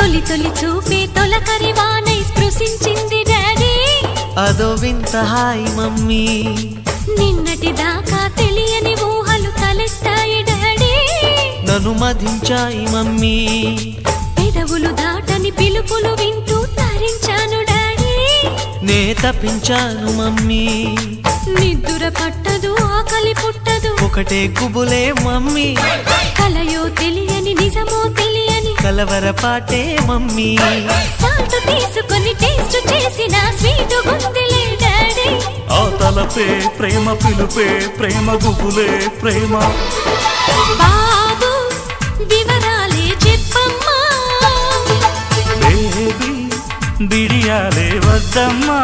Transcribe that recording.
తొలి తొలి చూపే తొలకరి వానై స్పృశించింది డాడీ అదో వింత హాయ్ మమ్మీ నిన్నటి దాకా తెలియని ఊహలు తలెత్తాయి డాడీ నన్ను మధించాయి మమ్మీ పెదవులు దాటని పిలుపులు వింటూ తరించాను డాడీ నే తప్పించాను మమ్మీ నిద్దుర పట్టదు ఆకలి పుట్టదు ఒకటే గుబులే మమ్మీ కలయో తెలియని నిజమో తెలియని కలవరపాటే మమ్మీ సాల్ట్ తీసుకొని టేస్ట్ చేసిన స్వీట్ గుందిలే డాడీ ఆ తలపే ప్రేమ పిలుపే ప్రేమ గుబులే ప్రేమ బాబు వివరాలే చెప్పమ్మా బేబీ బిడియాలే వద్దమ్మా